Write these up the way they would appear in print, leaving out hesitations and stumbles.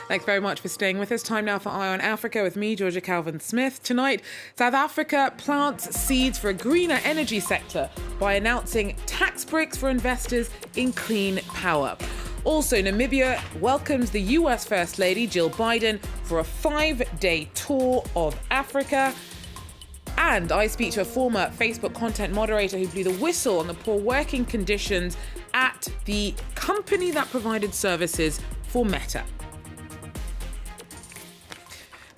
Thanks very much for staying with us. Time now for Eye on Africa with me, Georgia Calvin-Smith. Tonight, South Africa plants seeds for a greener energy sector by announcing tax breaks for investors in clean power. Also, Namibia welcomes the US First Lady, Jill Biden, for a 5-day tour of Africa. And I speak to a former Facebook content moderator who blew the whistle on the poor working conditions at the company that provided services for Meta.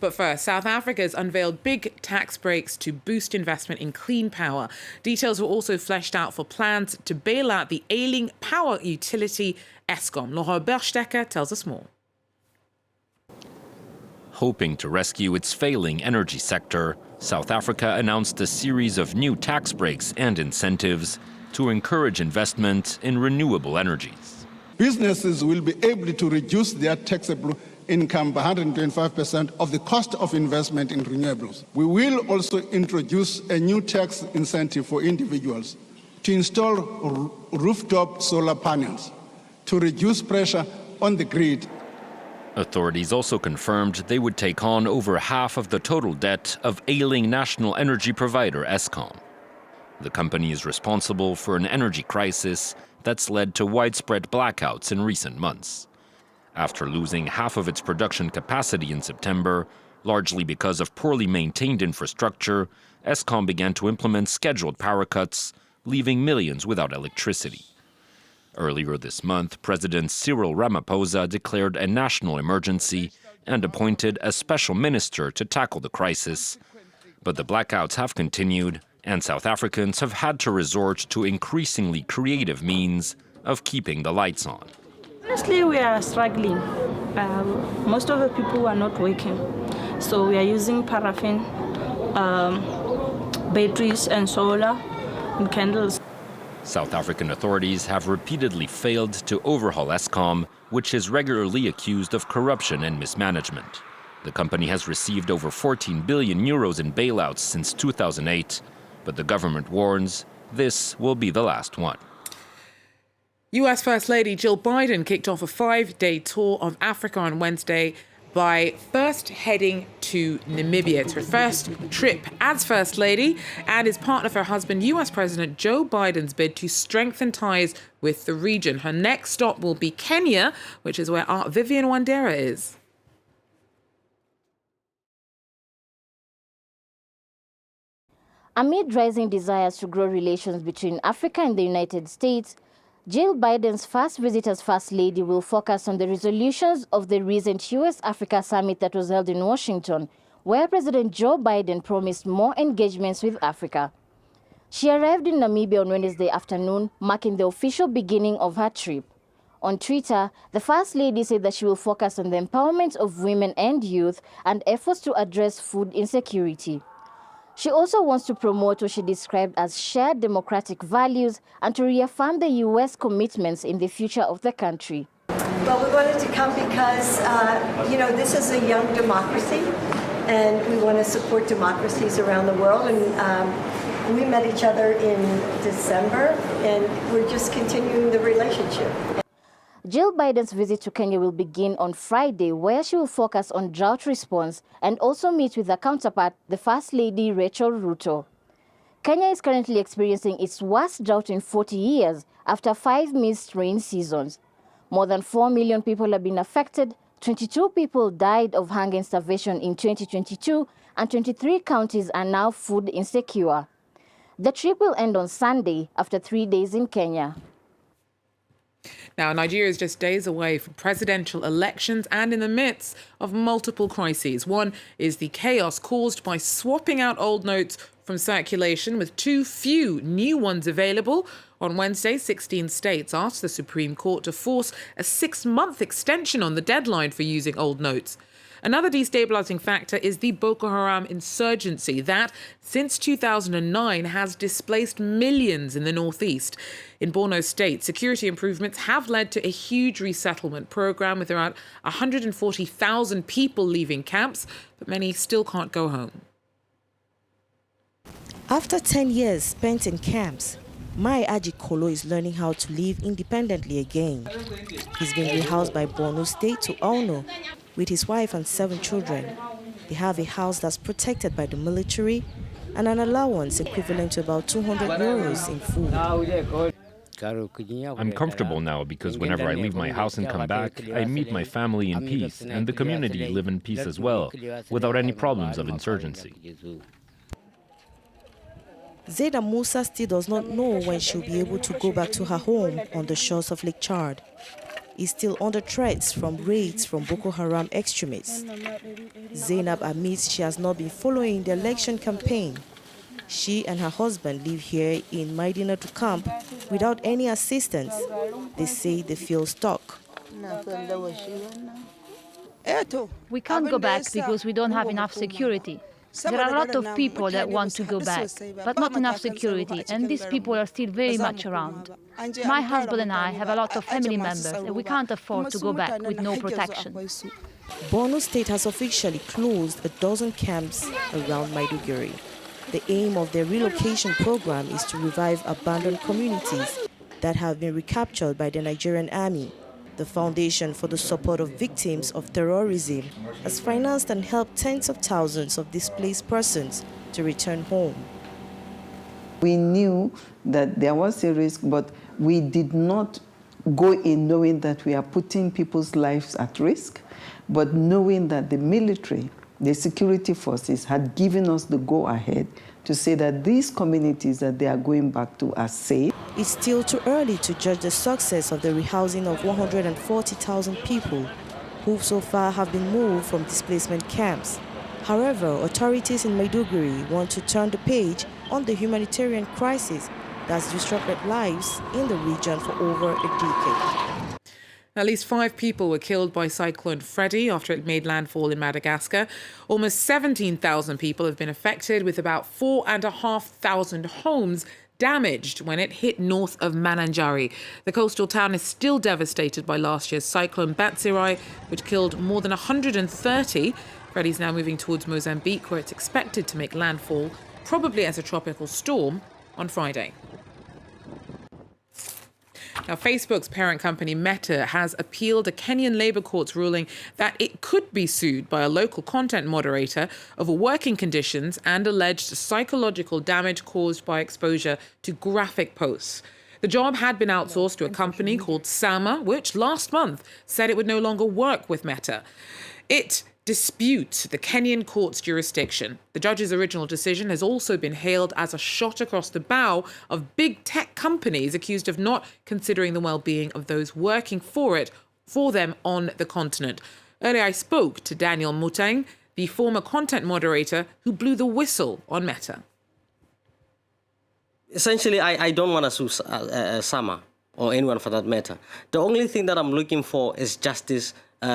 But first, South Africa's unveiled big tax breaks to boost investment in clean power. Details were also fleshed out for plans to bail out the ailing power utility Eskom. Laura Berstecker tells us more. Hoping to rescue its failing energy sector, South Africa announced a series of new tax breaks and incentives to encourage investment in renewable energies. Businesses will be able to reduce their taxable income by 125% of the cost of investment in renewables. We will also introduce a new tax incentive for individuals to install rooftop solar panels to reduce pressure on the grid. Authorities also confirmed they would take on over half of the total debt of ailing national energy provider Eskom. The company is responsible for an energy crisis that's led to widespread blackouts in recent months. After losing half of its production capacity in September, largely because of poorly maintained infrastructure, Eskom began to implement scheduled power cuts, leaving millions without electricity. Earlier this month, President Cyril Ramaphosa declared a national emergency and appointed a special minister to tackle the crisis. But the blackouts have continued, and South Africans have had to resort to increasingly creative means of keeping the lights on. Honestly, we are struggling. Most of the people are not working. So we are using paraffin, batteries and solar and candles. South African authorities have repeatedly failed to overhaul Eskom, which is regularly accused of corruption and mismanagement. The company has received over 14 billion euros in bailouts since 2008, but the government warns this will be the last one. US First Lady Jill Biden kicked off a 5-day tour of Africa on Wednesday by first heading to Namibia. It's her first trip as First Lady and is part of her husband, US President Joe Biden's bid to strengthen ties with the region. Her next stop will be Kenya, which is where our Vivian Wandera is. Amid rising desires to grow relations between Africa and the United States, Jill Biden's first visit as First Lady will focus on the resolutions of the recent US-Africa summit that was held in Washington, where President Joe Biden promised more engagements with Africa. She arrived in Namibia on Wednesday afternoon, marking the official beginning of her trip. On Twitter, the First Lady said that she will focus on the empowerment of women and youth and efforts to address food insecurity. She also wants to promote what she described as shared democratic values and to reaffirm the U.S. commitments in the future of the country. Well, we wanted to come because, this is a young democracy, and we want to support democracies around the world. And we met each other in December, and we're just continuing the relationship. Jill Biden's visit to Kenya will begin on Friday, where she will focus on drought response and also meet with her counterpart, the First Lady Rachel Ruto. Kenya is currently experiencing its worst drought in 40 years after 5 missed rain seasons. More than 4 million people have been affected, 22 people died of hunger and starvation in 2022, and 23 counties are now food insecure. The trip will end on Sunday after 3 days in Kenya. Now, Nigeria is just days away from presidential elections and in the midst of multiple crises. One is the chaos caused by swapping out old notes from circulation with too few new ones available. On Wednesday, 16 states asked the Supreme Court to force a 6-month extension on the deadline for using old notes. Another destabilizing factor is the Boko Haram insurgency that, since 2009, has displaced millions in the northeast. In Borno State, security improvements have led to a huge resettlement program with around 140,000 people leaving camps, but many still can't go home. After 10 years spent in camps, Mai Ajikolo is learning how to live independently again. He's been rehoused by Borno State to Ono. with his wife and 7 children. They have a house that's protected by the military and an allowance equivalent to about 200 euros in food. I'm comfortable now because whenever I leave my house and come back, I meet my family in peace, and the community live in peace as well, without any problems of insurgency. Zeda Musa still does not know when she'll be able to go back to her home on the shores of Lake Chad. Is still under threats from raids from Boko Haram extremists. Zainab admits she has not been following the election campaign. She and her husband live here in Maidinatu camp without any assistance. They say they feel stuck. We can't go back because we don't have enough security. There are a lot of people that want to go back, but not enough security, and these people are still very much around. My husband and I have a lot of family members, and we can't afford to go back with no protection. Borno State has officially closed a dozen camps around Maiduguri. The aim of their relocation program is to revive abandoned communities that have been recaptured by the Nigerian army. The Foundation for the Support of Victims of Terrorism has financed and helped tens of thousands of displaced persons to return home. We knew that there was a risk, but we did not go in knowing that we are putting people's lives at risk, but knowing that the military, the security forces had given us the go-ahead to say that these communities that they are going back to are safe. It's still too early to judge the success of the rehousing of 140,000 people who so far have been moved from displacement camps. However, authorities in Maiduguri want to turn the page on the humanitarian crisis that's disrupted lives in the region for over a decade. At least 5 people were killed by Cyclone Freddy after it made landfall in Madagascar. Almost 17,000 people have been affected, with about 4,500 homes damaged when it hit north of Mananjari. The coastal town is still devastated by last year's cyclone Batsirai, which killed more than 130. Freddy's now moving towards Mozambique, where it's expected to make landfall, probably as a tropical storm, on Friday. Now, Facebook's parent company Meta has appealed a Kenyan Labour Court's ruling that it could be sued by a local content moderator over working conditions and alleged psychological damage caused by exposure to graphic posts. The job had been outsourced to a company called Sama, which last month said it would no longer work with Meta. It disputes the Kenyan court's jurisdiction. The judge's original decision has also been hailed as a shot across the bow of big tech companies accused of not considering the well-being of those working for them on the continent. Earlier, I spoke to Daniel Muteng, the former content moderator who blew the whistle on Meta. Essentially, I don't want to sue Sama or anyone for that matter. The only thing that I'm looking for is justice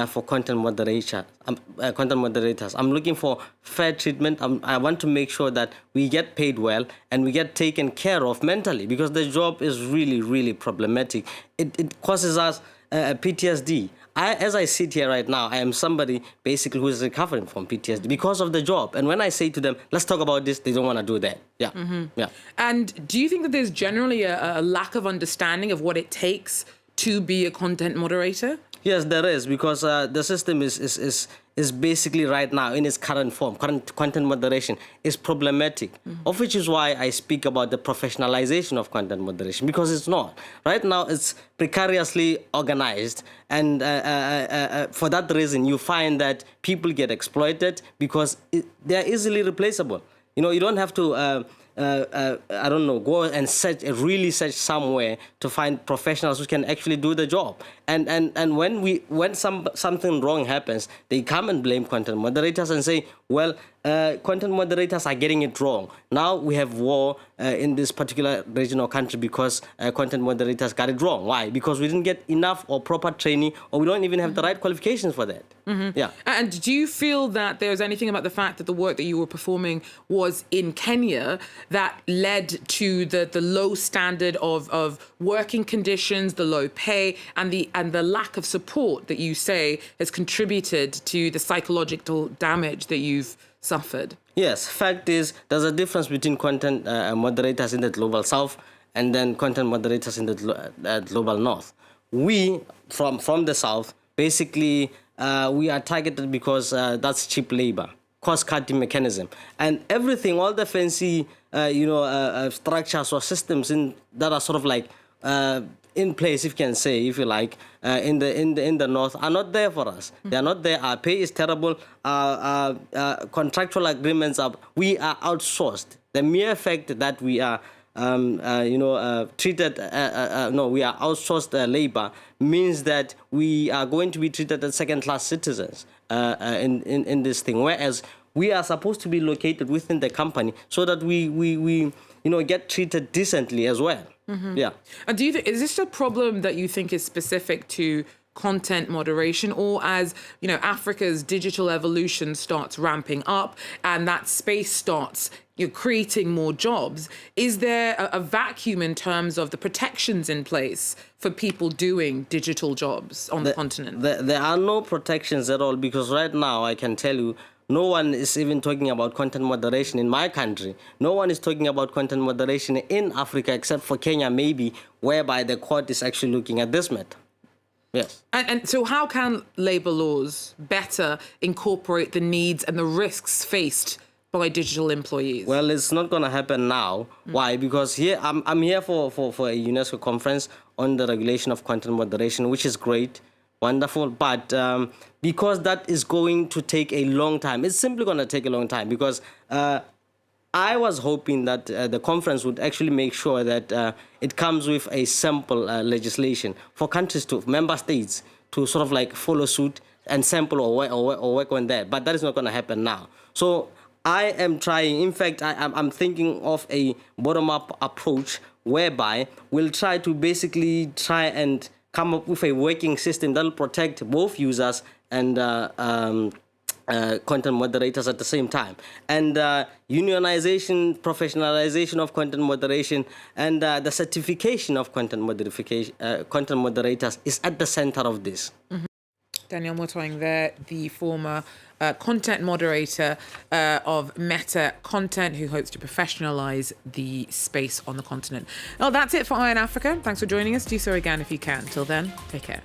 for content moderators. I'm looking for fair treatment. I want to make sure that we get paid well and we get taken care of mentally, because the job is really, really problematic. It causes us PTSD. As I sit here right now, I am somebody basically who is recovering from PTSD because of the job. And when I say to them, let's talk about this, they don't want to do that. Yeah. Mm-hmm. Yeah. And do you think that there's generally a lack of understanding of what it takes to be a content moderator? Yes, there is, because the system is basically right now in its current form. Current content moderation is problematic, of which is why I speak about the professionalization of content moderation, because it's not. Right now, it's precariously organized, and for that reason, you find that people get exploited because they're easily replaceable. You know, you don't have to go and search somewhere to find professionals who can actually do the job. And when something wrong happens, they come and blame content moderators and say, well, content moderators are getting it wrong. Now we have war in this particular region or country because content moderators got it wrong. Why? Because we didn't get enough or proper training, or we don't even have the right qualifications for that. Mm-hmm. Yeah. And do you feel that there's anything about the fact that the work that you were performing was in Kenya that led to the low standard of working conditions, the low pay, and the lack of support that you say has contributed to the psychological damage that you've suffered? Yes, fact is there's a difference between content moderators in the global south and then content moderators in the global north. We, from the south, basically we are targeted because that's cheap labor, cost-cutting mechanism, and everything, all the fancy, structures or systems that are sort of like in place, if you can say, if you like, in the north, are not there for us. They are not there. Our pay is terrible. Contractual agreements we are outsourced. The mere fact that we are treated, we are outsourced labor means that we are going to be treated as second-class citizens in this thing. Whereas we are supposed to be located within the company so that we get treated decently as well. Yeah. And do you think, is this a problem that you think is specific to content moderation, or as Africa's digital evolution starts ramping up and that space starts creating more jobs, is there a vacuum in terms of the protections in place for people doing digital jobs on the continent? There are no protections at all, because right now I can tell you, no one is even talking about content moderation in my country. No one is talking about content moderation in Africa except for Kenya, maybe, whereby the court is actually looking at this matter. Yes. And so how can labour laws better incorporate the needs and the risks faced by digital employees? Well, it's not going to happen now. Why? Because here I'm here for a UNESCO conference on the regulation of content moderation, which is great. Wonderful, but because that is going to take a long time, it's simply going to take a long time, because I was hoping that the conference would actually make sure that it comes with a sample legislation for countries member states to sort of like follow suit and sample or work on that, but that is not going to happen now. So I am trying, in fact, I'm thinking of a bottom-up approach whereby we'll try and come up with a working system that will protect both users and content moderators at the same time. And unionization, professionalization of content moderation, and the certification of content moderators is at the center of this. Daniel Motoing there, the former content moderator of Meta Content, who hopes to professionalize the space on the continent. Well, that's it for Eye on Africa. Thanks for joining us. Do so again if you can. Till then, take care.